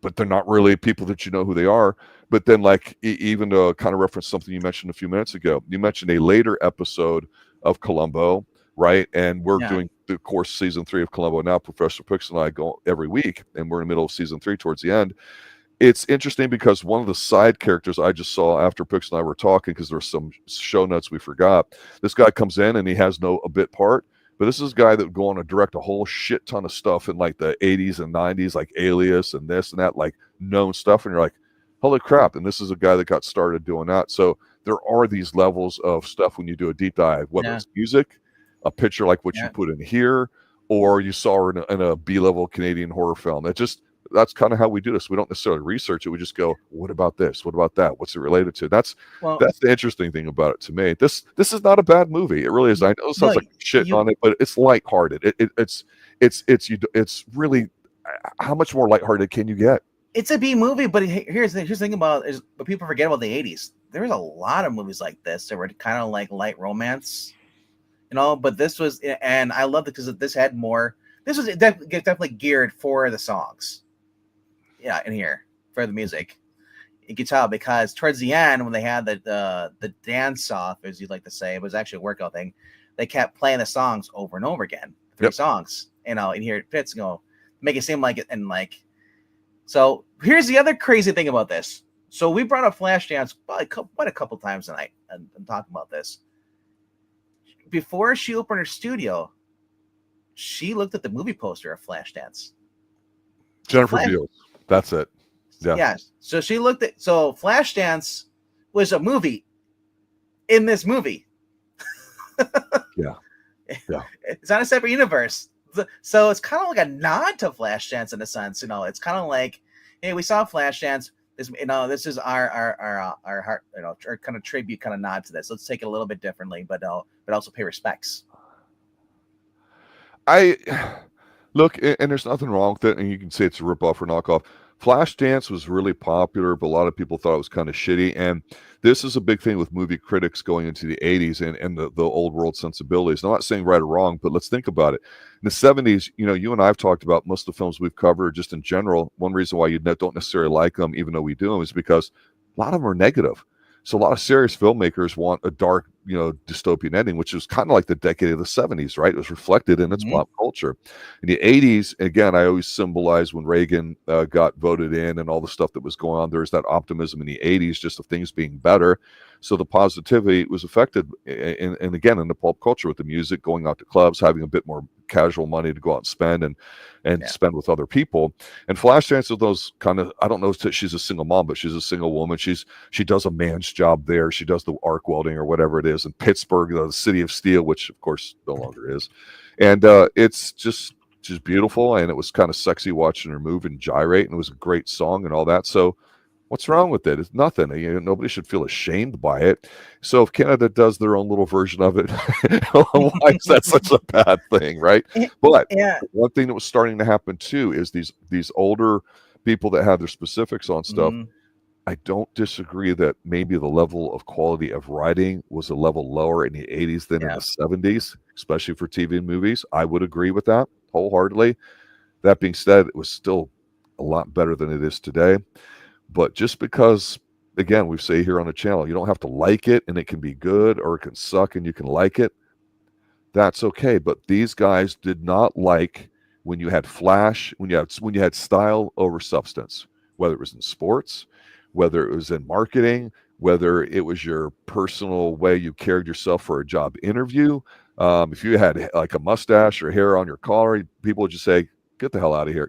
but they're not really people that you know who they are. But then, like, even to kind of reference something you mentioned a few minutes ago, you mentioned a later episode of Columbo, right? And we're doing the course season 3 of Columbo now. Professor Pix and I go every week, and we're in the middle of season 3 towards the end. It's interesting because one of the side characters I just saw after Pix and I were talking, because there's some show notes we forgot, this guy comes in and he has a bit part. But this is a guy that would go on to direct a whole shit ton of stuff in like the 80s and 90s, like Alias and this and that, like known stuff. And you're like, holy crap. And this is a guy that got started doing that. So there are these levels of stuff when you do a deep dive, whether it's music, a picture like what you put in here, or you saw in a B-level Canadian horror film. That's kind of how we do this. We don't necessarily research it. We just go, what about this? What about that? What's it related to? That's the interesting thing about it to me. This is not a bad movie. It really is. I know it sounds like shit on it, but it's lighthearted. It's really, how much more lighthearted can you get? It's a B movie, but here's the thing about is what people forget about the 80s. There was a lot of movies like this that were kind of like light romance, but this was, and I loved it because this had more. This was definitely geared for the songs. Yeah, in here for the music, you could tell because towards the end when they had the dance off, as you'd like to say, it was actually a workout thing. They kept playing the songs over and over again, 3 songs, and here it fits. Make it seem like it, and like. So here's the other crazy thing about this. So we brought up Flashdance quite a couple times tonight and talking about this. Before she opened her studio, she looked at the movie poster of Flashdance. Jennifer Beals. That's it. Yeah. Yes. So she looked at. So Flashdance was a movie in this movie. Yeah. It's not a separate universe. So it's kind of like a nod to Flashdance in a sense. It's kind of like, hey, we saw Flashdance. This is our heart, our kind of tribute, kind of nod to this. Let's take it a little bit differently, but also pay respects. Look, and there's nothing wrong with it, and you can say it's a ripoff or knockoff. Flashdance was really popular, but a lot of people thought it was kind of shitty. And this is a big thing with movie critics going into the 80s and the old world sensibilities. I'm not saying right or wrong, but let's think about it. In the 70s, you and I have talked about most of the films we've covered just in general. One reason why you don't necessarily like them, even though we do them, is because a lot of them are negative. So a lot of serious filmmakers want a dark, dystopian ending, which is kind of like the decade of the 70s, right? It was reflected in its pop culture. In the 80s, again, I always symbolize when Reagan got voted in and all the stuff that was going on. There's that optimism in the 80s, just of things being better. So the positivity was affected, and again, in the pulp culture with the music, going out to clubs, having a bit more casual money to go out and spend and spend with other people. And Flashdance is those kind of, I don't know if she's a single mom, but she's a single woman. She does a man's job there. She does the arc welding or whatever it is in Pittsburgh, the city of steel, which of course no longer is. And it's just beautiful, and it was kind of sexy watching her move and gyrate, and it was a great song and all that. So what's wrong with it? It's nothing. Nobody should feel ashamed by it. So if Canada does their own little version of it, why is that such a bad thing, right? But one thing that was starting to happen too is these older people that have their specifics on stuff. I don't disagree that maybe the level of quality of writing was a level lower in the 80s than in the 70s, especially for TV and movies. I would agree with that wholeheartedly. That being said, it was still a lot better than it is today. But just because again, we say here on the channel, you don't have to like it and it can be good, or it can suck and you can like it. That's okay. But these guys did not like when you had flash, when you had style over substance, whether it was in sports, whether it was in marketing, whether it was your personal way you carried yourself for a job interview. If you had like a mustache or hair on your collar, people would just say, get the hell out of here.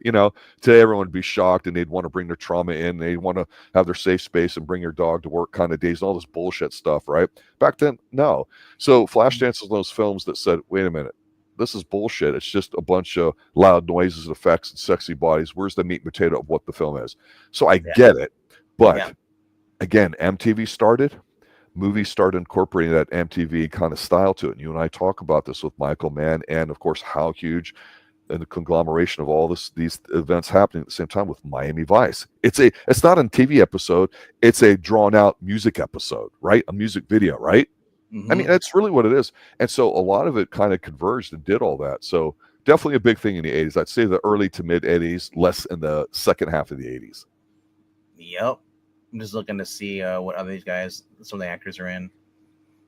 Today everyone would be shocked and they'd want to bring their trauma in. They'd want to have their safe space and bring your dog to work kind of days and all this bullshit stuff, right? Back then, no. So Flashdance was those films that said, wait a minute, this is bullshit. It's just a bunch of loud noises and effects and sexy bodies. Where's the meat and potato of what the film is? So I get it. But again, MTV started. Movies started incorporating that MTV kind of style to it. And you and I talk about this with Michael Mann, and of course, how huge and the conglomeration of all these events happening at the same time with Miami Vice. It's not a TV episode. It's a drawn out music episode, right? A music video, right? I mean, that's really what it is. And so a lot of it kind of converged and did all that. So definitely a big thing in the 80s. I'd say the early to mid 80s, less in the second half of the 80s. Yep. I'm just looking to see what other these guys, some of the actors are in.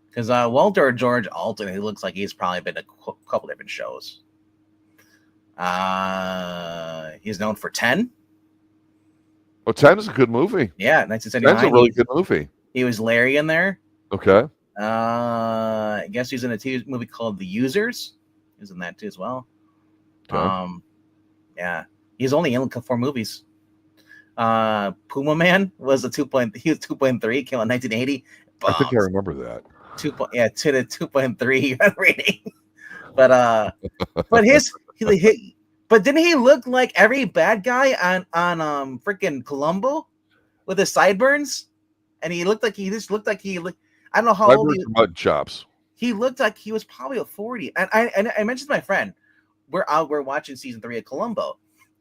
Because Walter George Alton, he looks like he's probably been in a couple different shows. He's known for 10. Oh, 10 is a good movie. Yeah, 1979. 10's a really good movie. He was Larry in there. Okay. I guess he's in a TV movie called The Users. He's in that too as well. Okay. Yeah, he's only in 4 movies. Puma Man was a 2.3. He was 2.3. Came out in 1980. I think I remember that. To the 2.3 rating. But but didn't he look like every bad guy on freaking Columbo with his sideburns? And he looked like I don't know how old he mud chops. He looked like he was probably a 40. And I mentioned to my friend, we're watching season 3 of Columbo,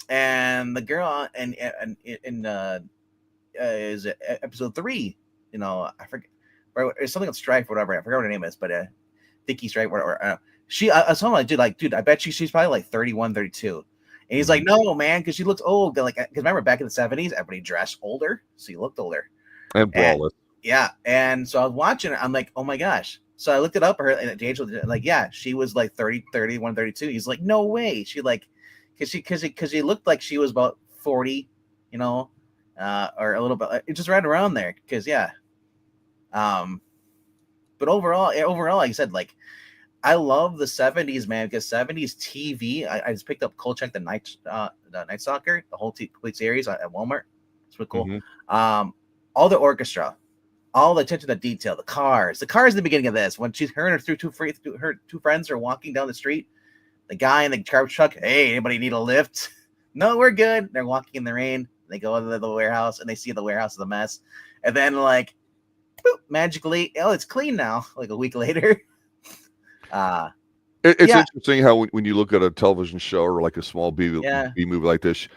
and the girl is episode 3. I forget, or something on Strife, whatever. I forgot what her name is, but Vicky Strife, whatever. I was telling him, dude, I bet she's probably like 31, 32. And he's like, no, man, because she looks old. Because remember, back in the 70s, everybody dressed older, so you looked older. And braless. Yeah, and so I was watching it. I'm like, oh my gosh. So I looked it up for her, and the age was like, yeah, she was like 30, 31, 32. He's like, no way. She like, because she looked like she was about 40, or a little bit, just right around there. Because but overall, like I said, like, I love the 70s, man, because 70s TV. I just picked up Kolchak the Night Stalker, the whole complete series at Walmart. It's really cool. Mm-hmm. All the orchestra, all the attention to detail, the cars in the beginning of this, when her and her two friends are walking down the street, the guy in the garbage truck, hey, anybody need a lift? No, we're good. They're walking in the rain. They go into the warehouse and they see the warehouse is a mess. And then like, boop, magically, it's clean now, like a week later. It's interesting how when you look at a television show or like a small B movie like this,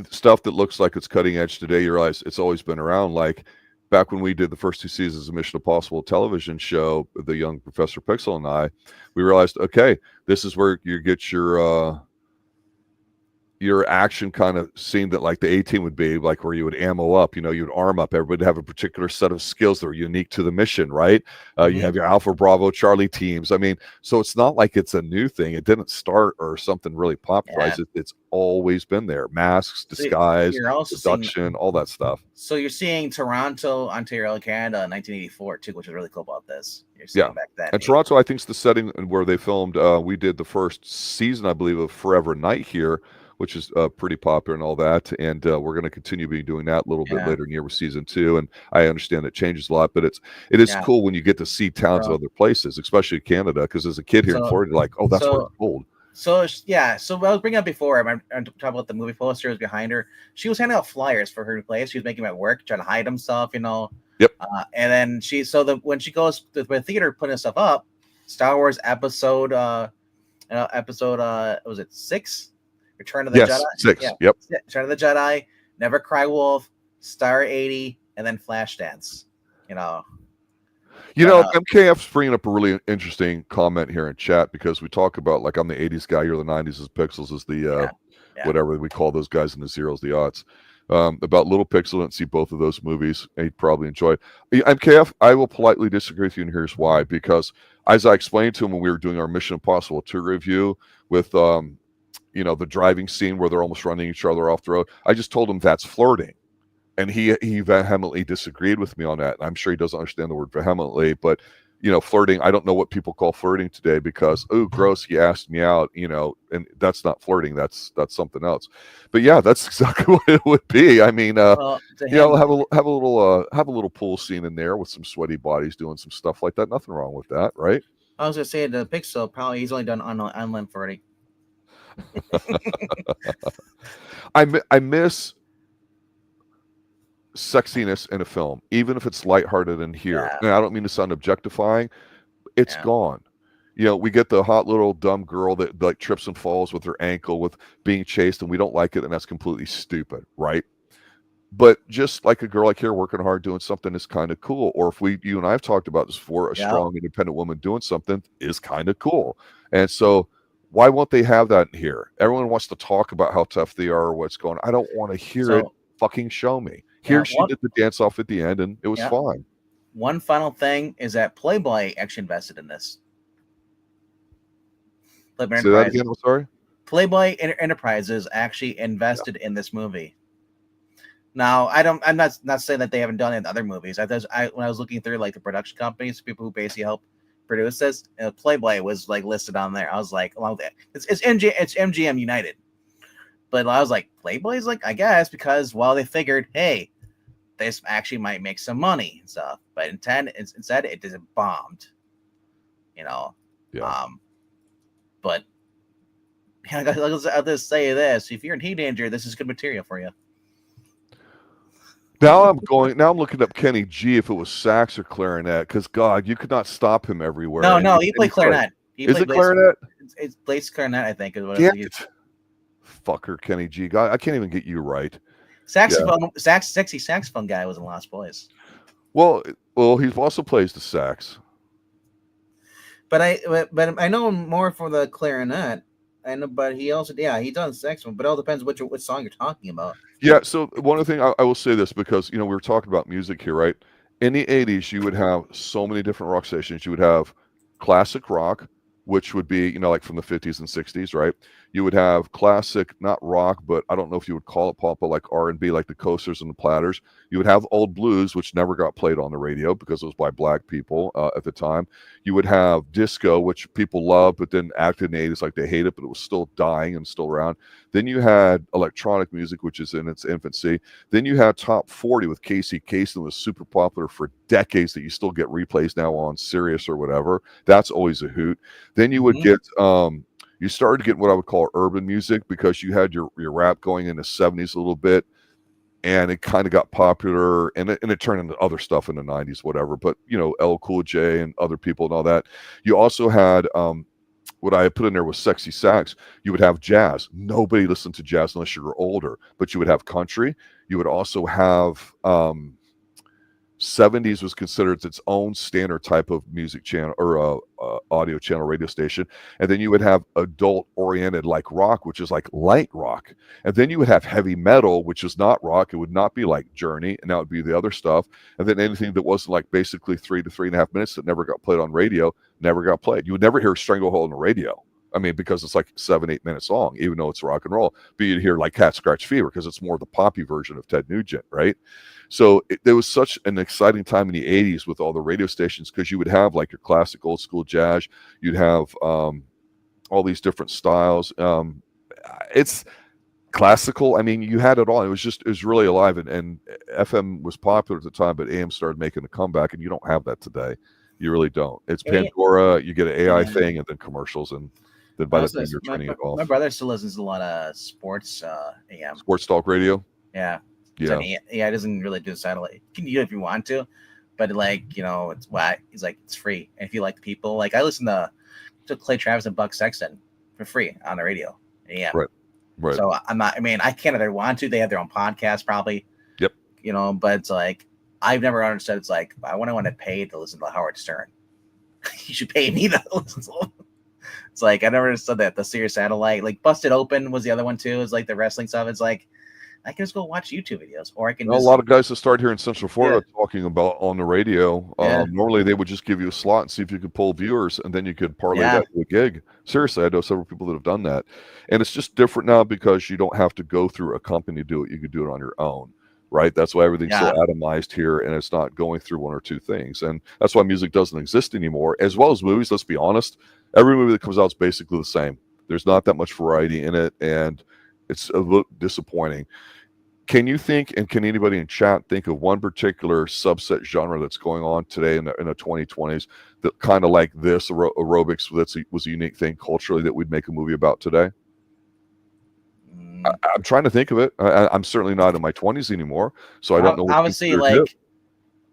stuff that looks like it's cutting edge today, you realize it's always been around. Like back when we did the first 2 seasons of Mission Impossible television show, the young Professor Pixel and I, we realized, okay, this is where you get your action kind of scene that like the A-Team would be, like where you would ammo up, you'd arm up. Everybody would have a particular set of skills that are unique to the mission, right? You have your Alpha, Bravo, Charlie teams. I mean, so it's not like it's a new thing. It didn't start or something really popularized. It's always been there. Masks, disguise, production, all that stuff. So you're seeing Toronto, Ontario, Canada, 1984 too, which is really cool about this. You're seeing back then. And Toronto, I think, is the setting where they filmed. We did the first season, I believe, of Forever Night here, which is pretty popular and all that. And we're going to continue doing that a little bit later in the year with season 2. And I understand it changes a lot, but it is cool when you get to see towns of other places, especially Canada, because as a kid here in Florida, like, oh, that's where it's cold. So I was bringing up before, I'm talking about the movie posters behind her. She was handing out flyers for her place. She was making them at work, trying to hide himself, Yep. And then when she goes to the theater putting stuff up, Star Wars episode, was it 6? Return of the Jedi. 6. Yeah. Yep. Return of the Jedi, Never Cry Wolf, Star 80, and then Flashdance. MKF's bringing up a really interesting comment here in chat, because we talk about, like, I'm the 80s guy, you're the 90s as Pixels, as the whatever we call those guys in the zeros, the aughts. About Little Pixel. Didn't see both of those movies. You'd probably enjoy it. MKF, I will politely disagree with you, and here's why. Because as I explained to him when we were doing our Mission Impossible 2 review with, the driving scene where they're almost running each other off the road, I just told him that's flirting. And he vehemently disagreed with me on that. I'm sure he doesn't understand the word vehemently, but flirting, I don't know what people call flirting today because, oh, gross, he asked me out, and that's not flirting. That's something else. But yeah, that's exactly what it would be. I mean, Well, to him, have a little pool scene in there with some sweaty bodies doing some stuff like that. Nothing wrong with that, right? I was gonna say the Pixel probably he's only done online flirting. I miss sexiness in a film, even if it's lighthearted in here. Yeah. And I don't mean to sound objectifying. It's gone. We get the hot little dumb girl that like trips and falls with her ankle with being chased, and we don't like it, and that's completely stupid, right? But just like a girl like here working hard doing something is kind of cool. Or if you and I have talked about this before, a strong independent woman doing something is kind of cool. And so why won't they have that in here? Everyone wants to talk about how tough they are or what's going on. I don't want to hear it. Fucking show me. Here she did the dance off at the end, and it was fine. One final thing is that Playboy actually invested in this. Say that again, I'm sorry? Playboy Enterprises actually invested in this movie. Now, I'm not saying that they haven't done it in other movies. When I was looking through like the production companies, people who basically help produce this, Playboy was like listed on there. I was like, along with it, it's MGM United. But I was like, Playboy's like, I guess, because they figured, hey, this actually might make some money and stuff. But instead, it just bombed. Yeah. But I'll just say this: if you're a teenager, this is good material for you. Now I'm looking up Kenny G if it was sax or clarinet, because God, you could not stop him everywhere. No, he played clarinet. Is it clarinet? It's bass clarinet, I think, is what it is. Fucker, Kenny G. God, I can't even get you right. Saxophone, sexy saxophone guy was in Lost Boys. Well, he also plays the sax. But I know him more for the clarinet. I know, but he also he does saxophone. But it all depends which song you're talking about. Yeah. So one of the things I will say this, because we were talking about music here, right? In the 80s, you would have so many different rock stations. You would have classic rock, which would be, like from the 50s and 60s, right? You would have classic, not rock, but I don't know if you would call it pop, but like R&B, like the Coasters and the Platters. You would have old blues, which never got played on the radio because it was by black people at the time. You would have disco, which people loved, but then acted in the 80s like they hate it, but it was still dying and still around. Then you had electronic music, which is in its infancy. Then you had Top 40 with Casey Kasem, that was super popular for decades, that you still get replays now on Sirius or whatever. That's always a hoot. Then you would get you started to get what I would call urban music, because you had your rap going in the 70s a little bit, and it kind of got popular, and it turned into other stuff in the 90s, whatever. But L Cool J and other people and all that. You also had what I put in there was sexy sax. You would have jazz. Nobody listened to jazz unless you were older, but you would have country. You would also have 70s was considered its own standard type of music channel or audio channel radio station. And then you would have adult oriented like rock, which is like light rock. And then you would have heavy metal, which is not rock. It would not be like Journey, and that would be the other stuff. And then anything that wasn't like basically 3 to 3.5 minutes that never got played on radio, never got played. You would never hear Stranglehold on the radio. I mean, because it's like 7-8 minutes long, even though it's rock and roll. But you'd hear like Cat Scratch Fever, because it's more the poppy version of Ted Nugent, right? So there was such an exciting time in the 80s with all the radio stations, because you would have like your classic old school jazz. You'd have all these different styles. It's classical. I mean, you had it all. It was really alive, and FM was popular at the time, but AM started making a comeback, and you don't have that today. You really don't. It's Pandora. You get an AI thing, and then commercials, and then by the time you're turning it off. My brother still listens to a lot of sports AM. Sports talk radio? Yeah. Yeah. It doesn't really do satellite. You can do it if you want to, but it's he's like, it's free. And if you like the people, like I listen to Clay Travis and Buck Sexton for free on the radio. Yeah. Right. So I can't either want to. They have their own podcast probably. Yep. But it's like, I've never understood. It's like, I want to pay to listen to Howard Stern. You should pay me to listen to him. It's like, I never understood that. The Sirius Satellite, like Busted Open was the other one too. It's like the wrestling stuff. It's like, I can just go watch YouTube videos, or I can A just lot of guys that start here in Central Florida talking about on the radio. Yeah. Normally, they would just give you a slot and see if you could pull viewers, and then you could parlay Yeah. that to a gig. Seriously, I know several people that have done that, and it's just different now because you don't have to go through a company to do it. You could do it on your own, right? That's why everything's so atomized here, and it's not going through one or two things, and that's why music doesn't exist anymore, as well as movies. Let's be honest, every movie that comes out is basically the same. There's not that much variety in it, and it's a little disappointing. Can you think, and can anybody in chat think of one particular subset genre that's going on today in the 2020s that kind of like this aerobics was a unique thing culturally that we'd make a movie about today? I'm trying to think of it. I'm certainly not in my 20s anymore, so I don't know. Obviously, like,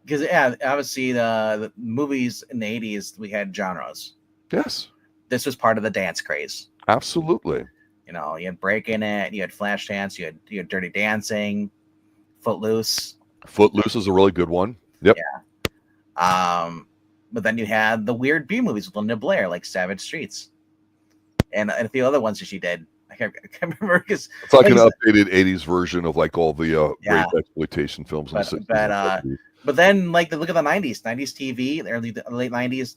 because obviously the movies in the 80s we had genres. Yes, this was part of the dance craze. Absolutely. You know, you had breaking it, you had flash dance, you had Dirty Dancing, Footloose. Footloose is a really good one. Yep. Yeah. But then you had the weird B movies with Linda Blair, like Savage Streets, and a few other ones that she did. I can't remember because it's like an updated '80s version of like all the rape exploitation films. But then, like, look at the '90s TV, the late '90s,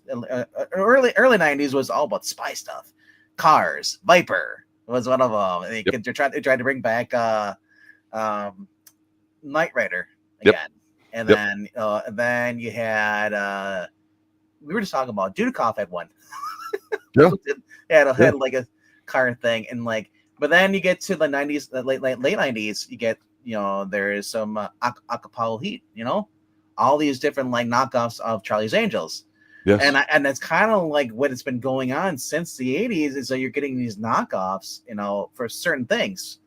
early '90s was all about spy stuff. Cars, Viper was one of them. They tried to bring back Knight Rider again, and then you had we were just talking about Dudikoff had one. Had like a car thing, and like, but then you get to the '90s, late '90s, you get, you know, there is some Acapulco Heat, you know, all these different like knockoffs of Charlie's Angels. Yes. And that's kind of like what it's been going on since the 80s, is that you're getting these knockoffs, you know, for certain things.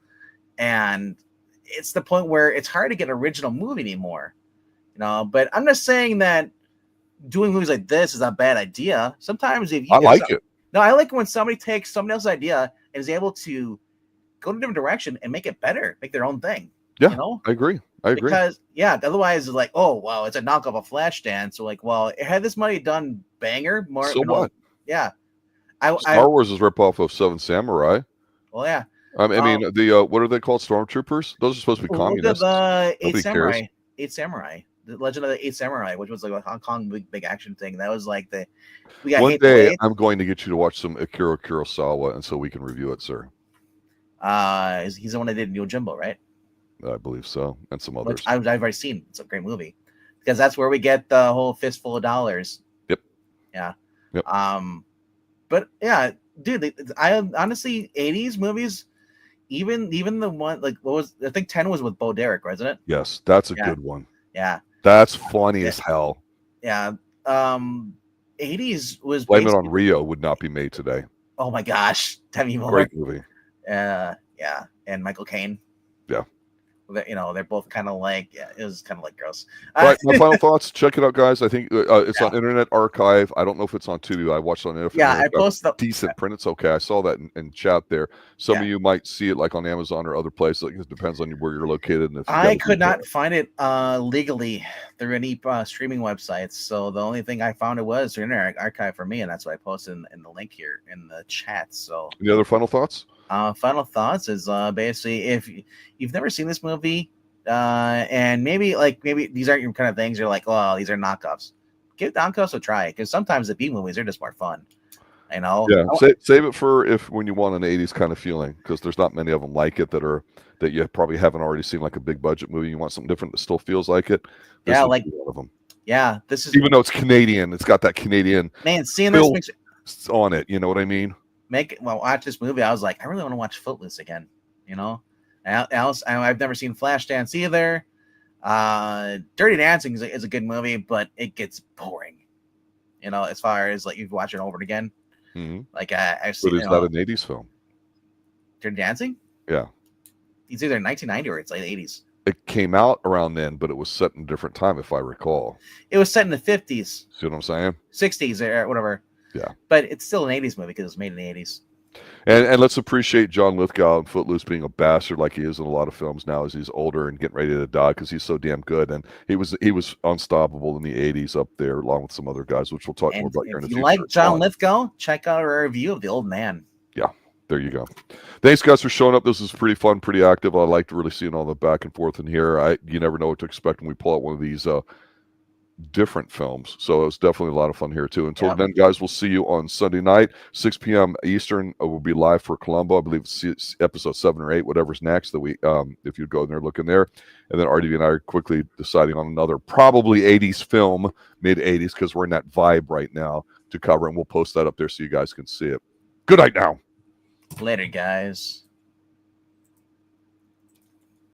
And it's the point where it's hard to get an original movie anymore, you know. But I'm just saying that doing movies like this is a bad idea. Sometimes I like it. No, I like it when somebody takes somebody else's idea and is able to go in a different direction and make it better, make their own thing. Yeah, you know? I agree. Because otherwise it's like, oh wow, it's a knockoff of Flashdance. So like, well, had this money done banger more. So what? Yeah. Star Wars is rip off of Seven Samurai. Well, yeah. I mean, the what are they called? Stormtroopers? Those are supposed to be communists. Look at the Eight Samurai. The Legend of the Eight Samurai, which was like a Hong Kong big action thing. That was like one day I'm going to get you to watch some Akira Kurosawa, and so we can review it, sir. He's the one that did Yojimbo, right? I believe so, and some others. Which I've already seen. It's a great movie because that's where we get the whole fistful of dollars. Yep. Yeah. Yep. But yeah, dude, I honestly 80s movies, even the one like what was, I think 10 was with Bo Derek, wasn't it? Yes, that's a good one. Yeah. That's funny as hell. Yeah. 80s was Blame It on Rio would not be made today. Oh my gosh, Demi Moore. Great movie. Yeah, and Michael Caine. Yeah. You know, they're both kind of like, it was kind of like gross. All right, my final thoughts. Check it out, guys. I think it's on Internet Archive. I don't know if it's on Tubi. I watched it on Internet. Yeah, I posted decent print. It's okay. I saw that in chat there. Some of you might see it like on Amazon or other places. It depends on where you're located. And if I could not find it legally through any streaming websites. So the only thing I found it was through Internet Archive for me, and that's what I posted in the link here in the chat. So any other final thoughts? Final thoughts is basically, if you've never seen this movie, and maybe these aren't your kind of things, you're like, oh, these are knockoffs. Give knockoffs a try, because sometimes the B movies are just more fun. You know? Yeah, save it for when you want an 80s kind of feeling, because there's not many of them like it that you probably haven't already seen, like a big budget movie. You want something different that still feels like it. This yeah, like one of them. Yeah, this is, even though it's Canadian, it's got that Canadian seeing this makes on it. You know what I mean? Watch this movie. I was like, I really want to watch Footloose again. You know, I've never seen Flashdance either. Dirty Dancing is a good movie, but it gets boring. You know, as far as like you watch it over and again. Mm-hmm. Like I've seen. But is that an 80s film? Dirty Dancing? Yeah. It's either 1990 or it's like the 80s. It came out around then, but it was set in a different time, if I recall. It was set in the 50s. See what I'm saying? 60s or whatever. Yeah. But it's still an 80s movie because it was made in the 80s. And let's appreciate John Lithgow in Footloose being a bastard like he is in a lot of films now as he's older and getting ready to die, because he's so damn good. And he was unstoppable in the 80s up there, along with some other guys, which we'll talk more about here in the future. If you like John Lithgow, check out our review of The Old Man. Yeah, There you go. Thanks, guys, for showing up. This is pretty fun, pretty active. I like to really seeing all the back and forth in here. You never know what to expect when we pull out one of these different films. So it was definitely a lot of fun here, too. Until then, guys, we'll see you on Sunday night, 6 p.m. Eastern. We'll be live for Columbo. I believe it's episode 7 or 8, whatever's next. If you'd go in there, look in there. And then RDV and I are quickly deciding on another probably 80s film, mid-80s, because we're in that vibe right now to cover. And we'll post that up there so you guys can see it. Good night now. Later, guys.